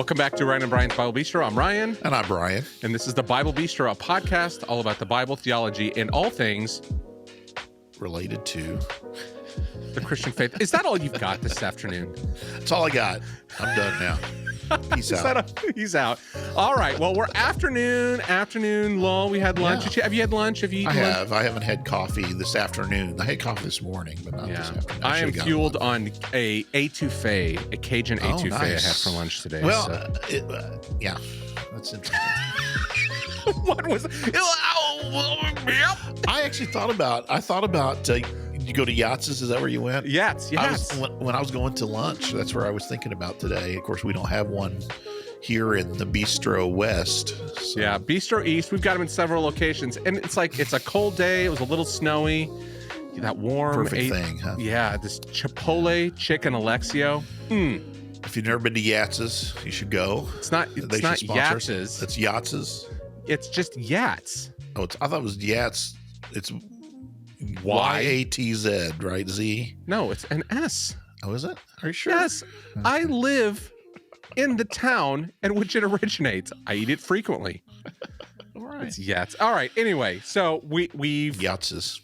Welcome back to Ryan and Brian's Bible Bistro. I'm Ryan. And I'm Brian. And this is the Bible Bistro, a podcast all about the Bible, theology, and all things related to the Christian faith. Is that all you've got this afternoon? That's all I got. I'm done now. Peace out. He's out. All right. Well, we're afternoon lull. We had lunch. Yeah. Have you had lunch? Have you eaten lunch? I haven't had coffee this afternoon. I had coffee this morning, but not this afternoon. I am fueled on a etouffee, a Cajun etouffee nice. I had for lunch today. Well, yeah, that's interesting. What was it? I actually thought about you go to Yatz's, is that where you went? Yes. When I was going to lunch, that's where I was thinking about today. Of course, we don't have one here in the Bistro West. So. Yeah, Bistro East, we've got them in several locations. And it's a cold day. It was a little snowy. That warm. Perfect thing, huh? Yeah, this Chipotle chicken Alexio. If you've never been to Yatz's, you should go. It's not Yatz's. It's Yatz's. It's just Yats. Oh, I thought it was Yats. It's Y-A-T-Z, right? Z? No, it's an S. Oh, is it? Are you sure? Yes. Okay. I live in the town in which it originates. I eat it frequently. All right. It's Yats. All right. Anyway, so we've Yatz's.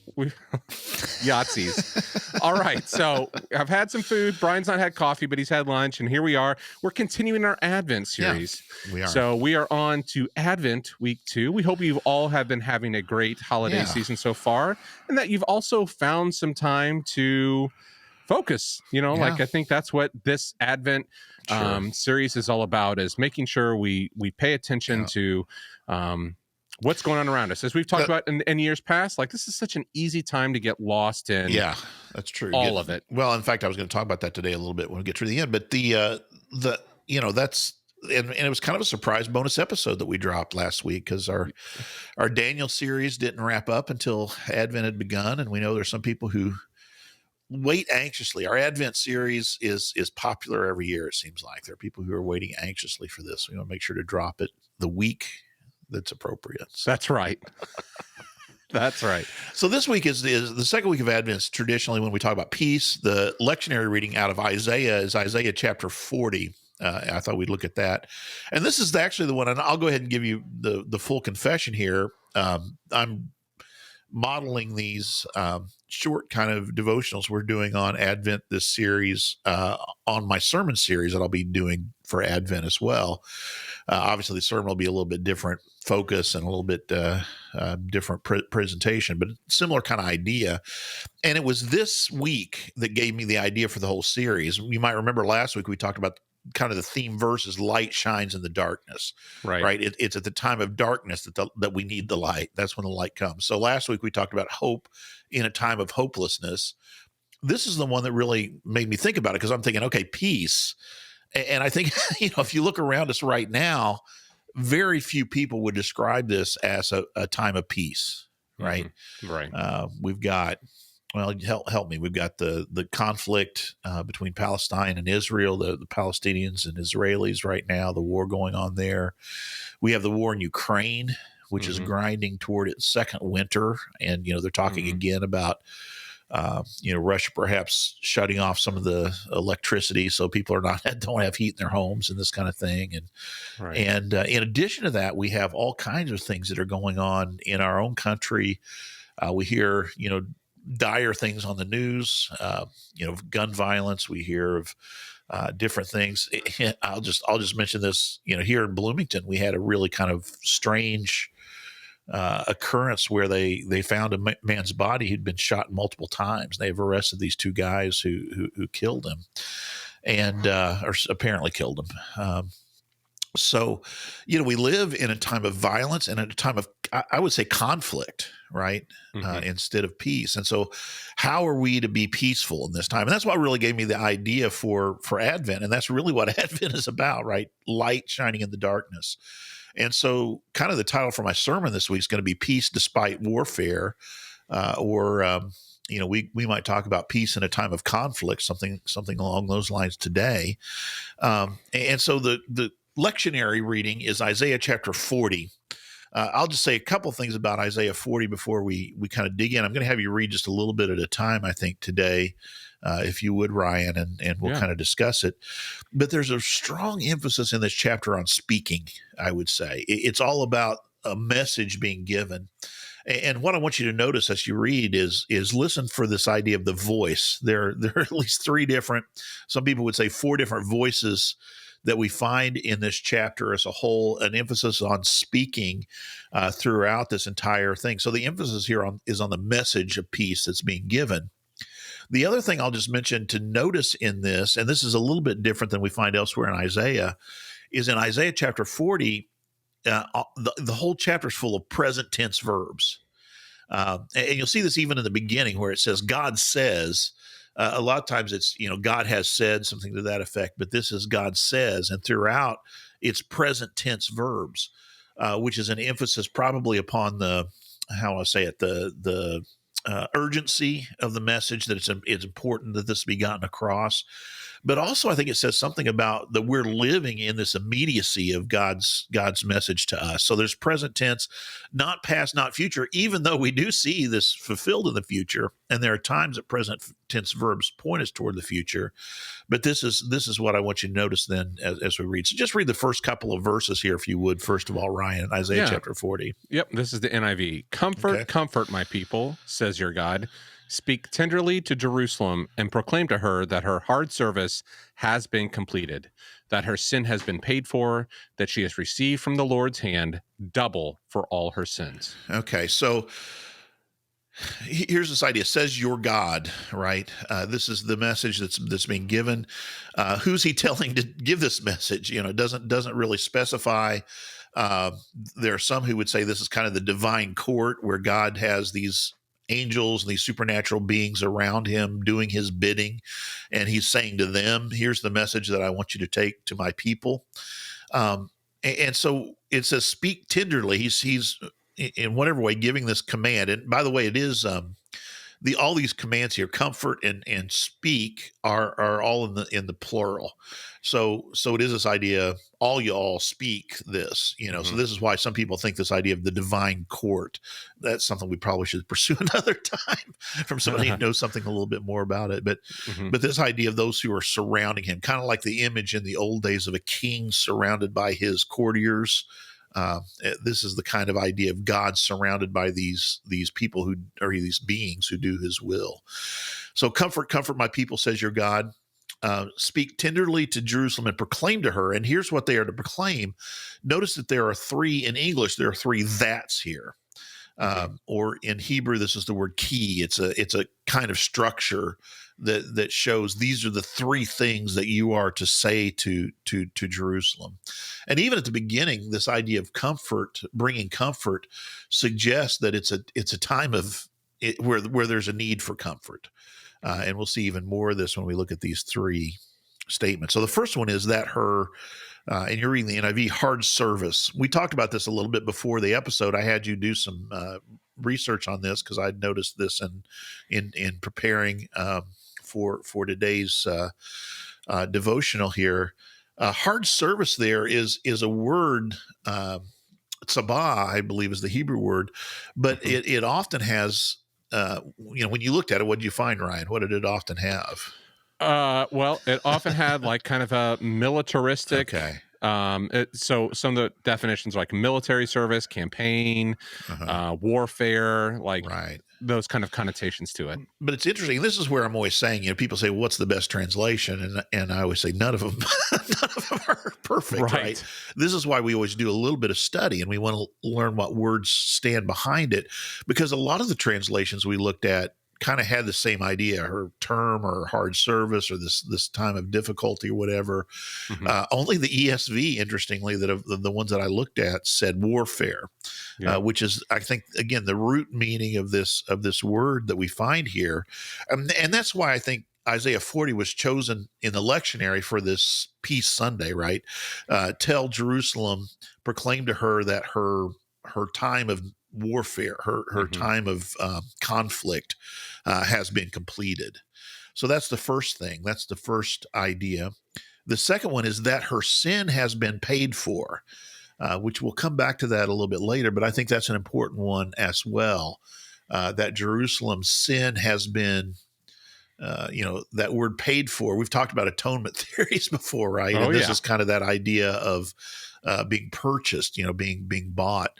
Yahtzees. All right. So I've had some food. Brian's not had coffee, but he's had lunch. And here we are. We're continuing our Advent series. Yeah, we are. So we are on to Advent week 2. We hope you all have been having a great holiday season so far, and that you've also found some time to focus. I think that's what this Advent series is all about, is making sure we pay attention to what's going on around us. As we've talked about in years past, this is such an easy time to get lost in. Yeah, that's true. All of it. Well, in fact, I was going to talk about that today a little bit when we get to the end. But that's and it was kind of a surprise bonus episode that we dropped last week because our Daniel series didn't wrap up until Advent had begun, and we know there's some people who wait anxiously. Our Advent series is popular every year. It seems like there are people who are waiting anxiously for this. We want to make sure to drop it the week that's appropriate. So. That's right. That's right. So this week is the second week of Advent. Traditionally, when we talk about peace, the lectionary reading out of Isaiah is Isaiah chapter 40. I thought we'd look at that. And this is actually the one, and I'll go ahead and give you the full confession here. I'm modeling these short kind of devotionals we're doing on Advent this series on my sermon series that I'll be doing for Advent as well. Obviously, the sermon will be a little bit different focus and a little bit different presentation, but similar kind of idea. And it was this week that gave me the idea for the whole series. You might remember last week we talked about kind of the theme verse is light shines in the darkness, right? It's at the time of darkness that we need the light. That's when the light comes. So last week we talked about hope in a time of hopelessness. This is the one that really made me think about it because I'm thinking, okay, peace. And I think, if you look around us right now, very few people would describe this as a time of peace, right? Mm-hmm. Right. We've got, well, help me. We've got the conflict between Palestine and Israel, the Palestinians and Israelis right now, the war going on there. We have the war in Ukraine, which is grinding toward its second winter. And, they're talking again about, Russia perhaps shutting off some of the electricity so people don't have heat in their homes and this kind of thing. And in addition to that, we have all kinds of things that are going on in our own country. We hear, dire things on the news, gun violence. We hear of different things. I'll just mention this. Here in Bloomington, we had a really kind of strange occurrence where they found a man's body who'd been shot multiple times. They've arrested these two guys who killed him, and or apparently killed him. So, we live in a time of violence and at a time of, I would say, conflict, right? Instead of peace. And so how are we to be peaceful in this time? And that's what really gave me the idea for Advent. And that's really what Advent is about, right? Light shining in the darkness. And so kind of the title for my sermon this week is going to be Peace Despite Warfare, we might talk about peace in a time of conflict, something along those lines today. And so the lectionary reading is Isaiah chapter 40. I'll just say a couple things about Isaiah 40 before we kind of dig in. I'm going to have you read just a little bit at a time, I think, today. if you would, Ryan, and we'll kind of discuss it. But there's a strong emphasis in this chapter on speaking, I would say. It's all about a message being given. And what I want you to notice as you read is listen for this idea of the voice. There are at least three different, some people would say four different voices that we find in this chapter as a whole, an emphasis on speaking throughout this entire thing. So the emphasis here is on the message of peace that's being given. The other thing I'll just mention to notice in this, and this is a little bit different than we find elsewhere in Isaiah, is in Isaiah chapter 40, the whole chapter is full of present tense verbs. And you'll see this even in the beginning where it says, God says. A lot of times it's, God has said something to that effect, but this is God says. And throughout, it's present tense verbs, which is an emphasis probably upon the urgency of the message, that it's important that this be gotten across. But also, I think it says something about that we're living in this immediacy of God's message to us. So there's present tense, not past, not future, even though we do see this fulfilled in the future. And there are times that present tense verbs point us toward the future. But this is what I want you to notice then as we read. So just read the first couple of verses here, if you would, first of all, Ryan, Isaiah chapter 40. Yep, this is the NIV. Comfort my people, says your God. Speak tenderly to Jerusalem and proclaim to her that her hard service has been completed, that her sin has been paid for, that she has received from the Lord's hand double for all her sins. Okay, so here's this idea. It says your God, right? This is the message that's being given. Who's he telling to give this message? It doesn't really specify. There are some who would say this is kind of the divine court where God has these angels and these supernatural beings around him doing his bidding, and he's saying to them, here's the message that I want you to take to my people. And so it says, speak tenderly. He's in whatever way giving this command. And by the way, it is all these commands here, comfort and speak, are all in the plural. So it is this idea, all you all speak this, So this is why some people think this idea of the divine court, that's something we probably should pursue another time from somebody who knows something a little bit more about it. But this idea of those who are surrounding him, kind of like the image in the old days of a king surrounded by his courtiers. This is the kind of idea of God surrounded by these people these beings who do his will. So comfort my people, says your God. Speak tenderly to Jerusalem and proclaim to her. And here's what they are to proclaim. Notice that there are three in English. There are three that's here. Or in Hebrew, this is the word key. It's a kind of structure that shows these are the three things that you are to say to Jerusalem. And even at the beginning, this idea of comfort, bringing comfort, suggests that it's a time of where there's a need for comfort. And we'll see even more of this when we look at these three statements. So the first one is that her, and you're reading the NIV, hard service. We talked about this a little bit before the episode. I had you do some research on this because I'd noticed this in preparing for today's devotional here. Hard service there is a word, tzabah, I believe is the Hebrew word, but it often has, when you looked at it, what did you find, Ryan? What did it often have? Well, it often had like kind of a militaristic. Okay. So some of the definitions are like military service, campaign, warfare, like right. Those kind of connotations to it. But it's interesting. This is where I'm always saying, people say, well, what's the best translation? And I always say none of them are perfect, right? This is why we always do a little bit of study, and we want to learn what words stand behind it, because a lot of the translations we looked at kind of had the same idea, her term or hard service or this time of difficulty or whatever. Only the ESV, interestingly, the ones that I looked at said warfare, which is, I think, again, the root meaning of this word that we find here. And that's why I think Isaiah 40 was chosen in the lectionary for this Peace Sunday, right? Tell Jerusalem, proclaim to her that her time of warfare, her time of conflict has been completed. So that's the first thing. That's the first idea. The second one is that her sin has been paid for, which we'll come back to that a little bit later, but I think that's an important one as well, that Jerusalem's sin has been that word paid for. We've talked about atonement theories before, right? Oh And this yeah. is kind of that idea of being purchased, being bought.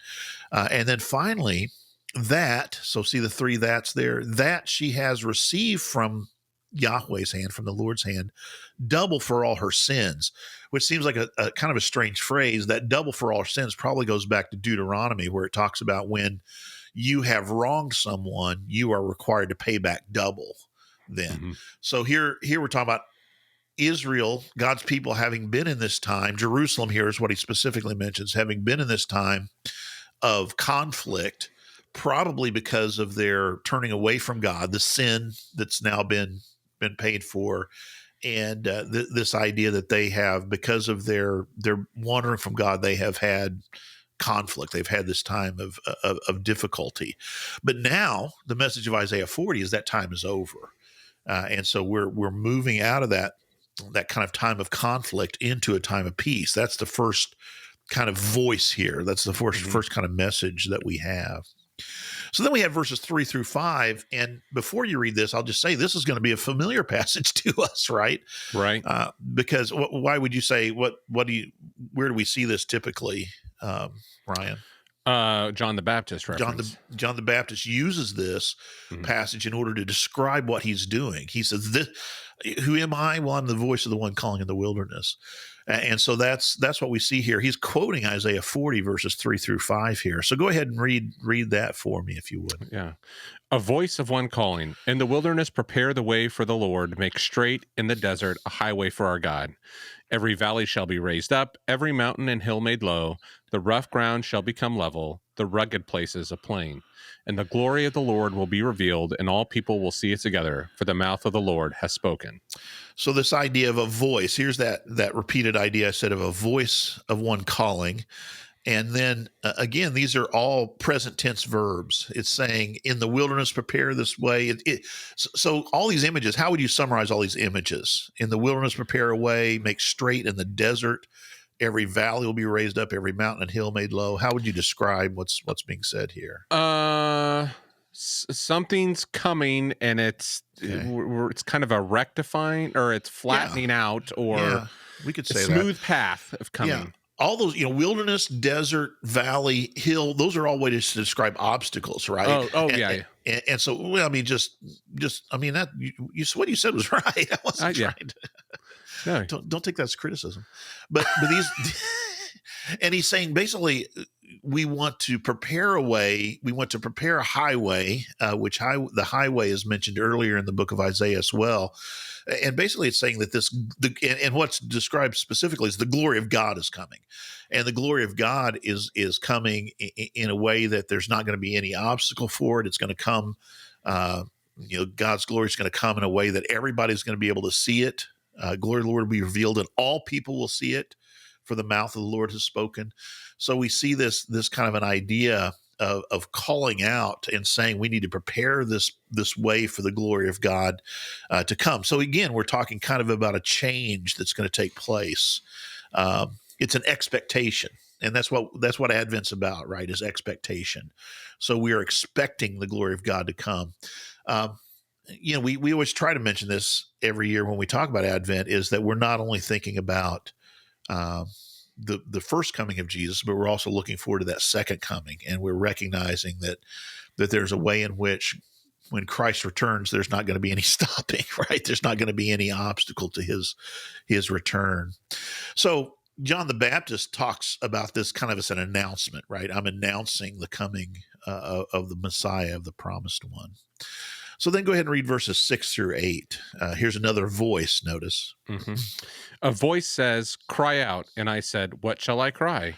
And then finally, so see the three that's there, that she has received from Yahweh's hand, from the Lord's hand, double for all her sins, which seems like a kind of a strange phrase. That double for all sins probably goes back to Deuteronomy, where it talks about when you have wronged someone, you are required to pay back double then. Mm-hmm. So here we're talking about Israel, God's people, having been in this time. Jerusalem here is what he specifically mentions, having been in this time of conflict, probably because of their turning away from God, the sin that's now been paid for, and this idea that they have, because of their wandering from God, they have had conflict. They've had this time of difficulty. But now the message of Isaiah 40 is that time is over. And so we're moving out of that kind of time of conflict into a time of peace. That's the first kind of voice here. That's the first kind of message that we have. So then we have verses 3 through 5. And before you read this, I'll just say this is going to be a familiar passage to us, right? Right. Because why would you say, where do we see this typically, Ryan? John the Baptist reference. John the Baptist uses this passage in order to describe what he's doing. He says, "Who am I? Well, I'm the voice of the one calling in the wilderness." And so that's what we see here. He's quoting Isaiah 40 verses 3 through 5 here. So go ahead and read that for me, if you would. Yeah. A voice of one calling, "In the wilderness prepare the way for the Lord, make straight in the desert a highway for our God. Every valley shall be raised up, every mountain and hill made low. The rough ground shall become level, the rugged places a plain. And the glory of the Lord will be revealed, and all people will see it together, for the mouth of the Lord has spoken." So this idea of a voice, here's that repeated idea I said of a voice of one calling. And then again, these are all present tense verbs. It's saying, in the wilderness, prepare this way. So all these images, how would you summarize all these images? In the wilderness, prepare a way, make straight in the desert. Every valley will be raised up, every mountain and hill made low. How would you describe what's being said here? Something's coming, and it's kind of a rectifying, or it's flattening out, or we could say a smooth path of coming. Yeah. All those, wilderness, desert, valley, hill, those are all ways to describe obstacles, right? And so, well, I mean, that what you said was right. I wasn't trying to. No. Don't take that as criticism, but these, and he's saying basically, we want to prepare a way. We want to prepare a highway, the highway is mentioned earlier in the book of Isaiah as well. And basically it's saying that and what's described specifically is the glory of God is coming, and the glory of God is coming in a way that there's not going to be any obstacle for it. It's going to come, God's glory is going to come in a way that everybody's going to be able to see it. Glory of the Lord will be revealed, and all people will see it, for the mouth of the Lord has spoken. So we see this kind of an idea of calling out and saying we need to prepare this way for the glory of God to come. So again, we're talking kind of about a change that's going to take place. It's an expectation, and that's what Advent's about, right? Is expectation. So we are expecting the glory of God to come. We always try to mention this every year when we talk about Advent, is that we're not only thinking about the first coming of Jesus, but we're also looking forward to that second coming, and we're recognizing that there's a way in which, when Christ returns, there's not going to be any stopping, right? There's not going to be any obstacle to his return. So John the Baptist talks about this kind of as an announcement, right? I'm announcing the coming of the Messiah, of the promised one. So then go ahead and read verses 6 through 8. Here's another voice, notice. Mm-hmm. A voice says, "Cry out." And I said, "What shall I cry?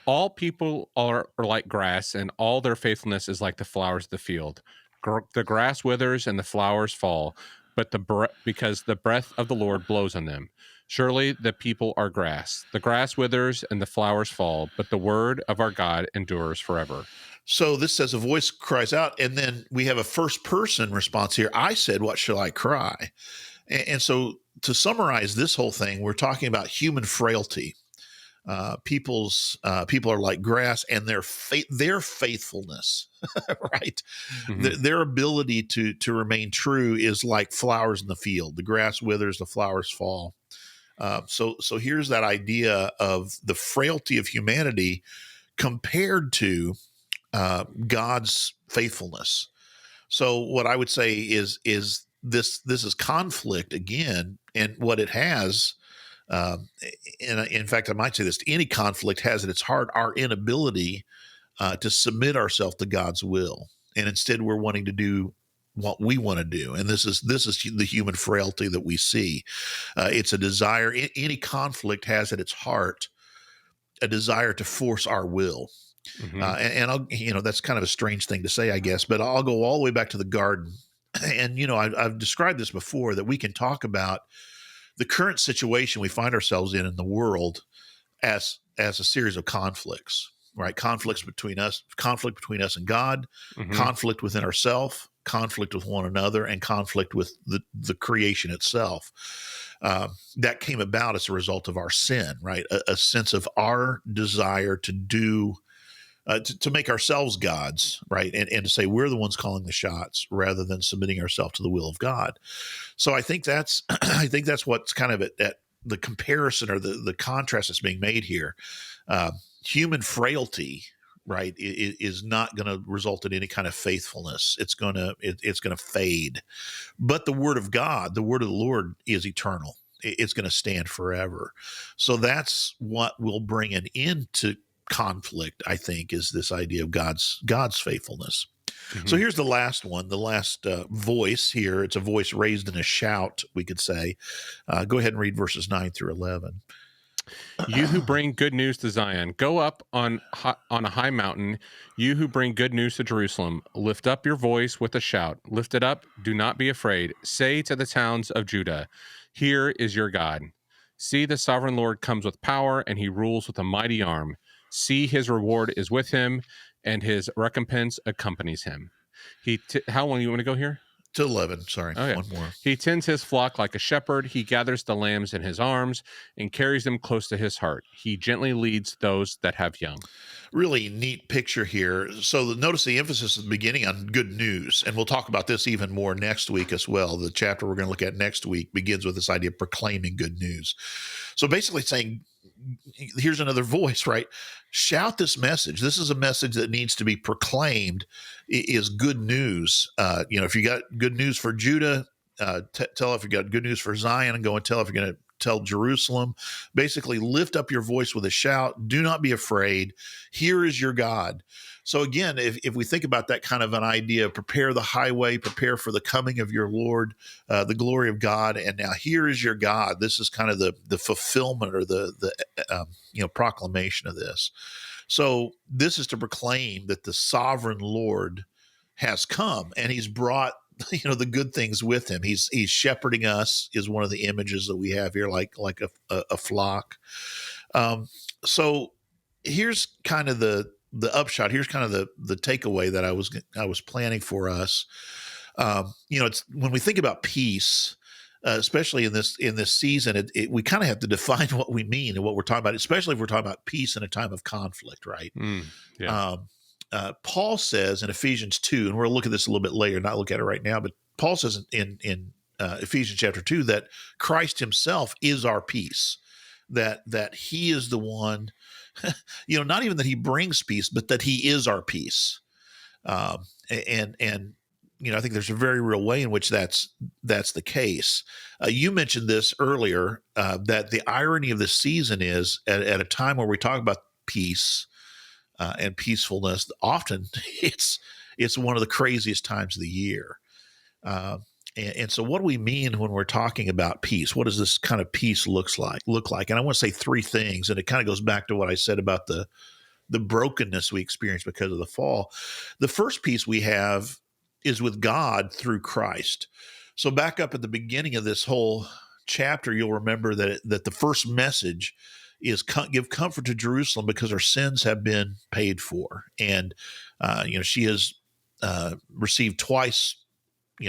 All people are like grass, and all their faithfulness is like the flowers of the field. The grass withers and the flowers fall, but because the breath of the Lord blows on them. Surely the people are grass. The grass withers and the flowers fall, but the word of our God endures forever." So this says a voice cries out, and then we have a first person response here. I said, "What shall I cry?" And so to summarize this whole thing, we're talking about human frailty. People are like grass, and their faithfulness, right? Hmm. Their ability to remain true is like flowers in the field. The grass withers, the flowers fall. So here's that idea of the frailty of humanity compared to God's faithfulness. So what I would say is this is conflict again, and what it has. And in fact, I might say this: any conflict has at its heart our inability to submit ourselves to God's will, and instead we're wanting to do what we want to do. And this is the human frailty that we see. It's a desire. Any conflict has at its heart a desire to force our will. Hmm. And I'll, that's kind of a strange thing to say, I guess, but I'll go all the way back to the garden. And, I've described this before, that we can talk about the current situation we find ourselves in the world as a series of conflicts, right? Conflict between us and God, Hmm. conflict within ourselves, conflict with one another, and conflict with the creation itself. That came about as a result of our sin, right? A sense of our desire to do to make ourselves gods, right? And to say we're the ones calling the shots rather than submitting ourselves to the will of God. So I think that's I think that's what's kind of at the comparison or the contrast that's being made here. Uh, Human frailty, right, is not going to result in any kind of faithfulness. It's gonna fade. But the word of God, the word of the Lord, is eternal. It's going to stand forever. So that's what will bring an end to conflict, I think, is this idea of God's faithfulness. So Hmm. here's the last one, the last voice here. It's a voice raised in a shout, we could say. Go ahead and read verses 9 through 11. You who bring good news to Zion, go up on a high mountain. You who bring good news to Jerusalem, lift up your voice with a shout. Lift it up, do not be afraid. Say to the towns of Judah, here is your God. See, the sovereign Lord comes with power, and he rules with a mighty arm. See, his reward is with him, and his recompense accompanies him. How long you want to go here? To 11, sorry, Okay. one more. He tends his flock like a shepherd. He gathers the lambs in his arms and carries them close to his heart. He gently leads those that have young. Really neat picture here. So notice the emphasis at the beginning on good news, and we'll talk about this even more next week as well. The chapter we're going to look at next week begins with this idea of proclaiming good news. So basically saying, here's another voice, right? Shout this message. This is a message that needs to be proclaimed, is good news. If you got good news for Judah, tell if you got good news for Zion, and go and tell if you're going to tell Jerusalem. Basically, lift up your voice with a shout. Do not be afraid. Here is your God. So again, if we think about that kind of an idea, prepare the highway, prepare for the coming of your Lord, the glory of God, and now here is your God. This is kind of the fulfillment or the proclamation of this. So this is to proclaim that the sovereign Lord has come, and he's brought the good things with him. He's shepherding us, is one of the images that we have here, like a flock. So here's kind of the upshot. Here's kind of the takeaway that I was planning for us. It's when we think about peace, especially in this season, we kind of have to define what we mean and what we're talking about, especially if we're talking about peace in a time of conflict, right? Yeah. Paul says in Ephesians 2, and we'll look at this a little bit later, not look at it right now, but Paul says in Ephesians chapter 2 that Christ himself is our peace, that he is the one, not even that he brings peace, but that he is our peace. And I think there's a very real way in which that's the case. You mentioned this earlier, that the irony of this season is at a time where we talk about peace, and peacefulness, often it's one of the craziest times of the year. And so what do we mean when we're talking about peace? What does this kind of peace look like? And I want to say three things, and it kind of goes back to what I said about the brokenness we experience because of the fall. The first peace we have is with God through Christ. So back up at the beginning of this whole chapter, you'll remember that the first message is give comfort to Jerusalem because her sins have been paid for. And, she has received twice,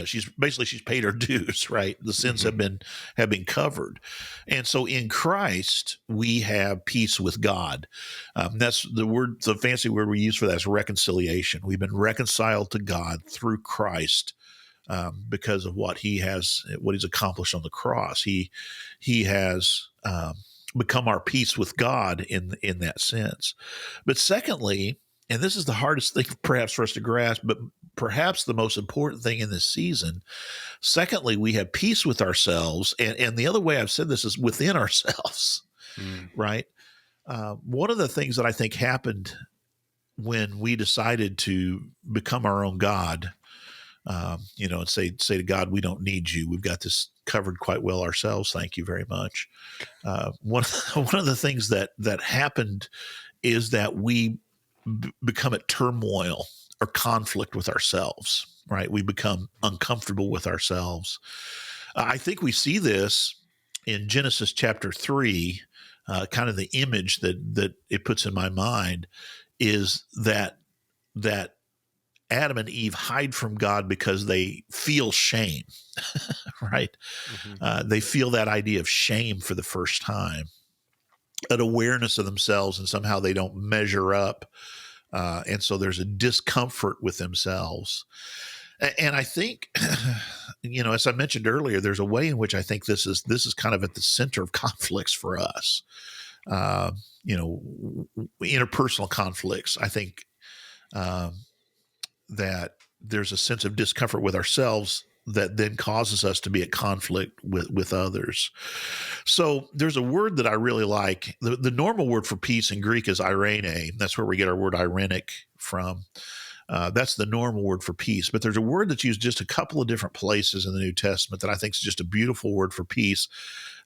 she's paid her dues, right? The sins Mm-hmm. have been covered. And so in Christ, we have peace with God. That's the fancy word we use for that is reconciliation. We've been reconciled to God through Christ. Because of what he's accomplished on the cross, he has become our peace with God in that sense. But secondly, and this is the hardest thing perhaps for us to grasp, but perhaps the most important thing in this season. Secondly, we have peace with ourselves, and the other way I've said this is within ourselves, Mm. right? One of the things that I think happened when we decided to become our own God, and say to God, we don't need you. We've got this covered quite well ourselves. Thank you very much. One of the things that happened is that we become at turmoil or conflict with ourselves, right? We become uncomfortable with ourselves. I think we see this in Genesis chapter 3. Kind of the image that it puts in my mind is that Adam and Eve hide from God because they feel shame, right? Mm-hmm. They feel that idea of shame for the first time, an awareness of themselves, and somehow they don't measure up. And so there's a discomfort with themselves. And I think, as I mentioned earlier, there's a way in which I think this is kind of at the center of conflicts for us. Interpersonal conflicts. I think that there's a sense of discomfort with ourselves that then causes us to be at conflict with others. So there's a word that I really like. The normal word for peace in Greek is eirene. That's where we get our word irenic from. That's the normal word for peace. But there's a word that's used just a couple of different places in the New Testament that I think is just a beautiful word for peace.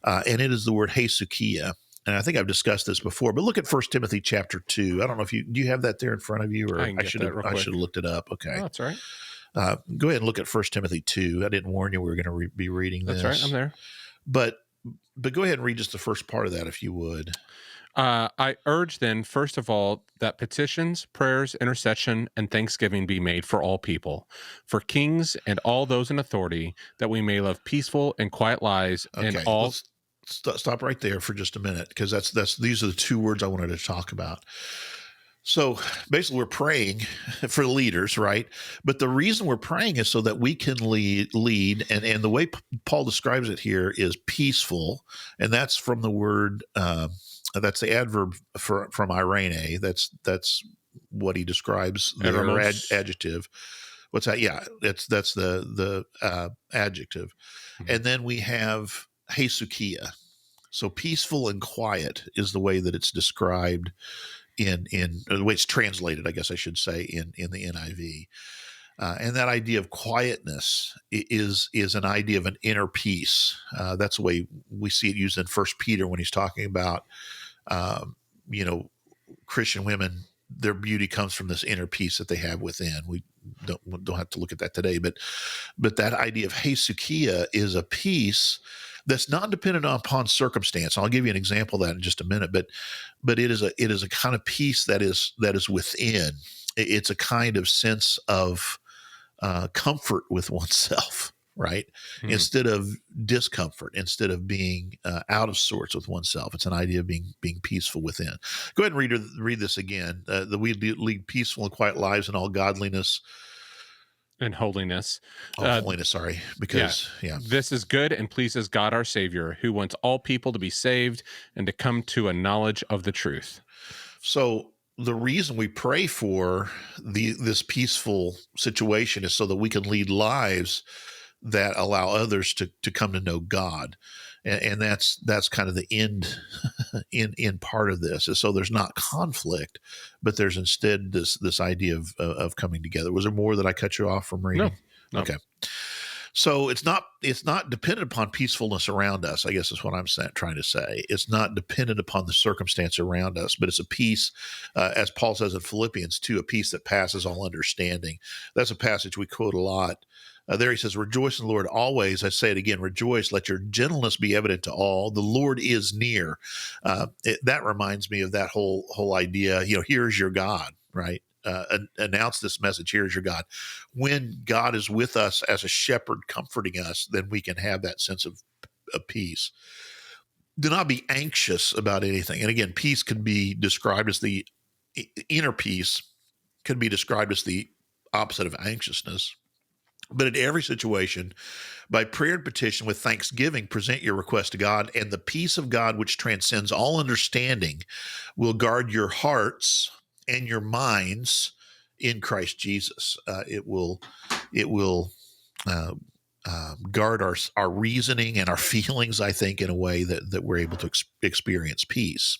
And it is the word hesukia. And I think I've discussed this before, but look at 1 Timothy chapter 2. I don't know if do you have that there in front of you, I or can I get should that real have quick. looked it up. Okay. Oh, that's all right. Go ahead and look at 1 Timothy 2. I didn't warn you we were going to be reading this. That's right. I'm there. But go ahead and read just the first part of that, if you would. I urge then, first of all, that petitions, prayers, intercession, and thanksgiving be made for all people, for kings and all those in authority, that we may live peaceful and quiet lives and Okay, all. let's stop right there for just a minute, because these are the two words I wanted to talk about. So basically, we're praying for leaders, right? But the reason we're praying is so that we can lead, and the way Paul describes it here is peaceful, and that's from the word. That's the adverb from irene. That's what he describes their adjective. What's that? Yeah, that's the adjective, Mhm. and then we have hesukia. So peaceful and quiet is the way that it's described in the way it's translated, I guess I should say, in the NIV. And that idea of quietness is an idea of an inner peace. That's the way we see it used in First Peter when he's talking about, you know, Christian women. Their beauty comes from this inner peace that they have within. We don't have to look at that today, but that idea of hesukia is a peace that's not dependent upon circumstance. I'll give you an example of that in just a minute, but it is a kind of peace that is within. It's a kind of sense of comfort with oneself, right? Mhm. Instead of discomfort, instead of being out of sorts with oneself. It's an idea of being peaceful within. Go ahead and read this again. That we lead peaceful and quiet lives in all godliness. And holiness. Holiness, sorry, because This is good and pleases God our Savior, who wants all people to be saved and to come to a knowledge of the truth. So the reason we pray for this peaceful situation is so that we can lead lives that allow others to come to know God, and that's kind of the end in part of this is so there's not conflict, but there's instead this idea of coming together. Was there more that I cut you off from reading? No. Okay. So it's not dependent upon peacefulness around us, I guess is what I'm trying to say. It's not dependent upon the circumstance around us, but it's a peace, as Paul says in Philippians 2, a peace that passes all understanding. That's a passage we quote a lot. There he says, rejoice in the Lord always. I say it again, rejoice. Let your gentleness be evident to all. The Lord is near. That reminds me of that whole idea, here's your God, right? announce this message, here is your God. When God is with us as a shepherd comforting us, then we can have that sense of peace. Do not be anxious about anything. And again, peace can be described as the inner peace, can be described as the opposite of anxiousness. But in every situation, by prayer and petition with thanksgiving, present your request to God, and the peace of God, which transcends all understanding, will guard your hearts and your minds in Christ Jesus. It will guard our reasoning and our feelings, I think, in a way that we're able to experience peace.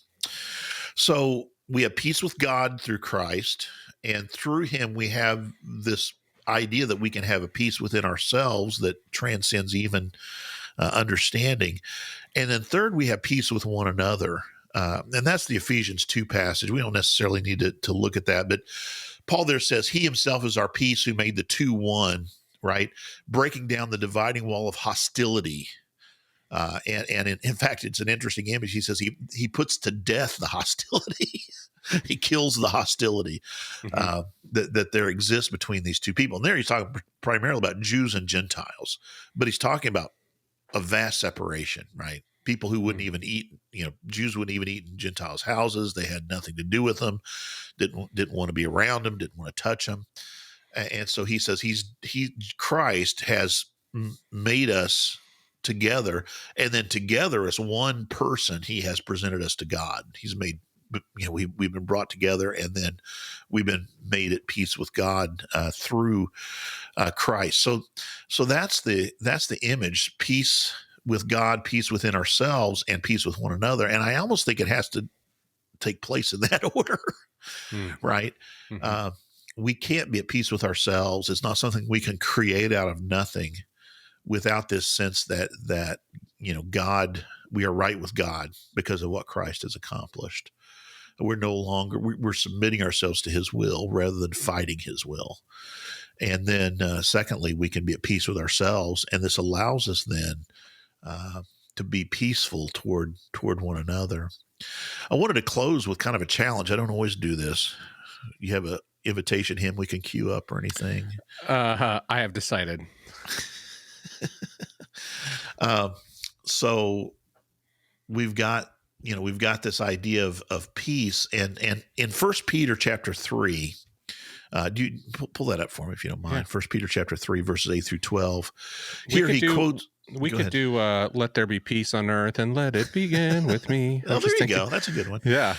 So we have peace with God through Christ, and through him we have this idea that we can have a peace within ourselves that transcends even understanding. And then third, we have peace with one another. And that's the Ephesians 2 passage. We don't necessarily need to look at that, but Paul there says, he himself is our peace who made the two one, right? Breaking down the dividing wall of hostility. And in fact, it's an interesting image. He says he puts to death the hostility. He kills the hostility that there exists between these two people. And there he's talking primarily about Jews and Gentiles, but he's talking about a vast separation, right? People who wouldn't even eat, Jews wouldn't even eat in Gentiles' houses. They had nothing to do with them, didn't want to be around them, didn't want to touch them. And so he says Christ has made us together, and then together as one person, he has presented us to God. He's made, we've been brought together, and then we've been made at peace with God through Christ. So that's the image: peace with God, peace within ourselves, and peace with one another. And I almost think it has to take place in that order, right? Mm-hmm. We can't be at peace with ourselves. It's not something we can create out of nothing without this sense that God, we are right with God because of what Christ has accomplished. We're no longer, we're submitting ourselves to his will rather than fighting his will. And then secondly, we can be at peace with ourselves. And this allows us then to be peaceful toward one another. I wanted to close with kind of a challenge. I don't always do this. You have a invitation hymn we can queue up or anything? I have decided. So we've got this idea of peace, and in 1 Peter chapter 3, do you pull that up for me if you don't mind? Yeah. 1 Peter chapter 3 verses 8 through 12. Here he quotes. We could do "Let there be peace on earth and let it begin with me." Oh, there you go. That's a good one. Yeah.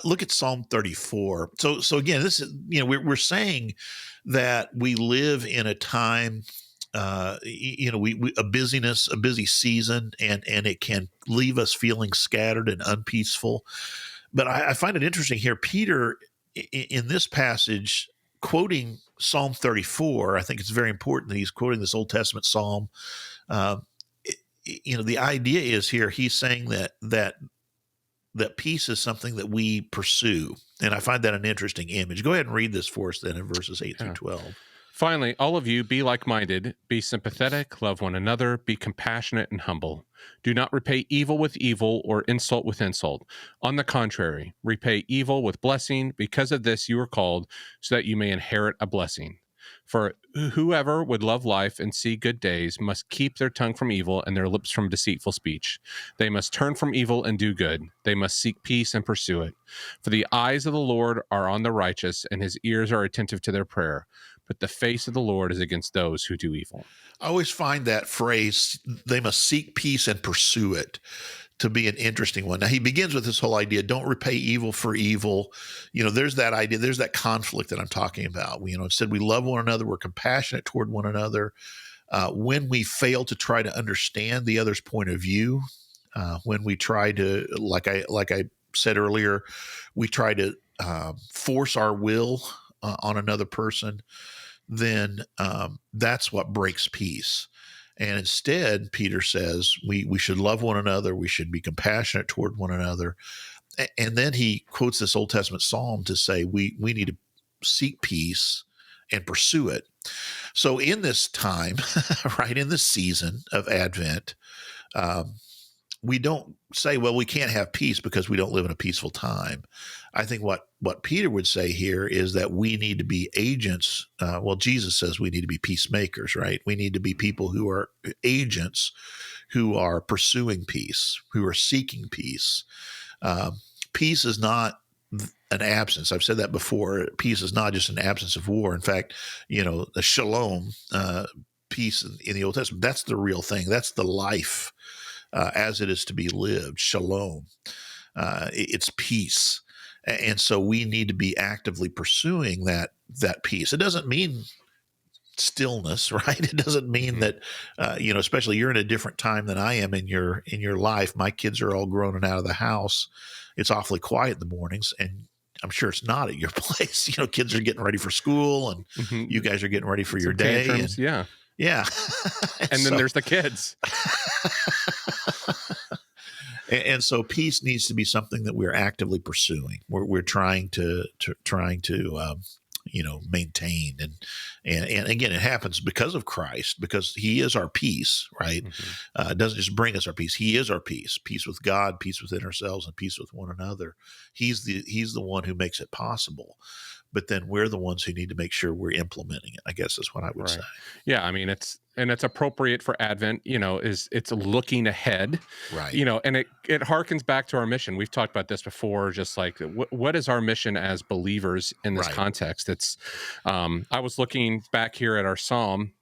Look at Psalm 34. So again, this is we're saying that we live in a time, a busy season, and it can leave us feeling scattered and unpeaceful. But I find it interesting here, Peter, in this passage, quoting Psalm 34. I think it's very important that he's quoting this Old Testament psalm. The idea is here he's saying that peace is something that we pursue, and I find that an interesting image. Go ahead and read this for us then in verses 8 through 12. Finally, all of you, be like-minded, be sympathetic, love one another, be compassionate and humble. Do not repay evil with evil or insult with insult. On the contrary, repay evil with blessing. Because of this you are called, so that you may inherit a blessing. For whoever would love life and see good days must keep their tongue from evil and their lips from deceitful speech. They must turn from evil and do good. They must seek peace and pursue it. For the eyes of the Lord are on the righteous, and his ears are attentive to their prayer. But the face of the Lord is against those who do evil. I always find that phrase, they must seek peace and pursue it, to be an interesting one. Now, he begins with this whole idea, don't repay evil for evil. There's that idea, there's that conflict that I'm talking about. Instead, we love one another, we're compassionate toward one another. When we fail to try to understand the other's point of view, when we try to, like I said earlier, we try to force our will on another person, then that's what breaks peace. And instead, Peter says we should love one another. We should be compassionate toward one another. And then he quotes this Old Testament psalm to say we need to seek peace and pursue it. So in this time, right, in this season of Advent, we don't say, well, we can't have peace because we don't live in a peaceful time. I think what Peter would say here is that we need to be agents. Well, Jesus says we need to be peacemakers, right? We need to be people who are agents, who are pursuing peace, who are seeking peace. Peace is not an absence. I've said that before. Peace is not just an absence of war. In fact, the shalom, peace in the Old Testament, that's the real thing. That's the life as it is to be lived. Shalom. It's peace. And so we need to be actively pursuing that peace. It doesn't mean stillness, right? It doesn't mean that, especially you're in a different time than I am in your life. My kids are all grown and out of the house. It's awfully quiet in the mornings, and I'm sure it's not at your place. Kids are getting ready for school, and you guys are getting ready for your day. Tantrums, yeah. And then there's the kids. And so peace needs to be something that we're actively pursuing. We're trying to maintain. And again, it happens because of Christ, because he is our peace, right? It doesn't just bring us our peace. He is our peace with God, peace within ourselves, and peace with one another. He's the one who makes it possible. But then we're the ones who need to make sure we're implementing it, I guess is what I would say. Yeah. I mean, it's appropriate for Advent, it's looking ahead, right? And it harkens back to our mission. We've talked about this before, just like what is our mission as believers in this context? It's, I was looking back here at our Psalm,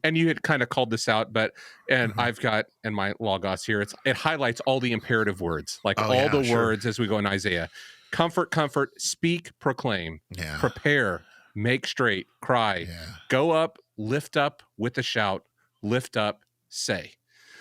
and you had kind of called this out, I've got in my Logos here, it highlights all the imperative words, like words as we go in Isaiah. Comfort, comfort, speak, proclaim, prepare, make straight, cry, go up, lift up with a shout, lift up, say.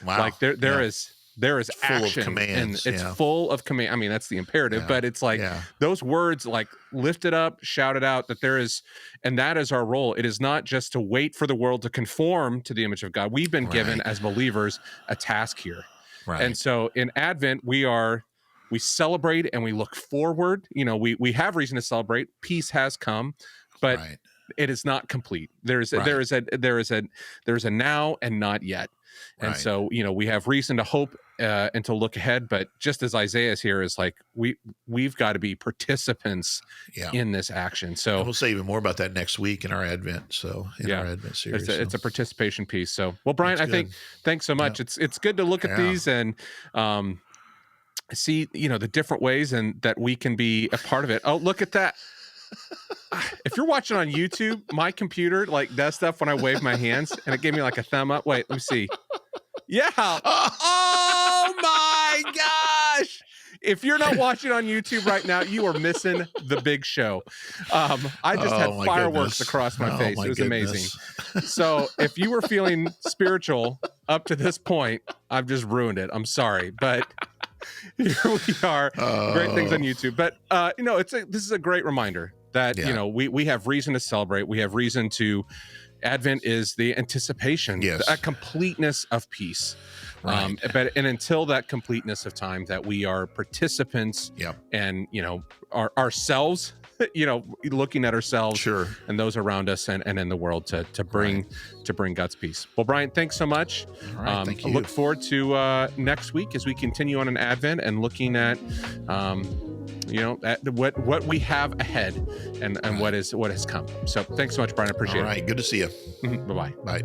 Wow. Like there is it's full action, of commands, and it's full of command. I mean, that's the imperative, but it's like those words, like lift it up, shout it out, that there is, and that is our role. It is not just to wait for the world to conform to the image of God. We've been given as believers a task here. Right. And so in Advent, we celebrate and we look forward. We have reason to celebrate. Peace has come, but it is not complete. There is a now and not yet. And so, we have reason to hope and to look ahead. But just as Isaiah's here is like, we've got to be participants in this action. So and we'll say even more about that next week in our Advent. So our Advent series, it's a participation piece. So, well, Brian, I think thanks so much. It's good to look at these and, see, the different ways and that we can be a part of it. Oh, look at that. If you're watching on YouTube, my computer does stuff when I wave my hands, and it gave me like a thumb up. Wait, let me see. Yeah. Oh my gosh. If you're not watching on YouTube right now, you are missing the big show. I just had fireworks across my face. It was amazing. So if you were feeling spiritual up to this point, I've just ruined it. I'm sorry, but here we are. Great things on YouTube. But this is a great reminder that we have reason to celebrate. We have reason to. Advent is the anticipation, a completeness of peace. But until that completeness of time, that we are participants and ourselves, looking at ourselves and those around us and in the world to bring God's peace. Well, Brian, thanks so much. Thank you. I look forward to next week as we continue on an Advent and looking at at what we have ahead and what has come. So thanks so much, Brian. I appreciate it. All right. Good to see you. Bye-bye. Bye.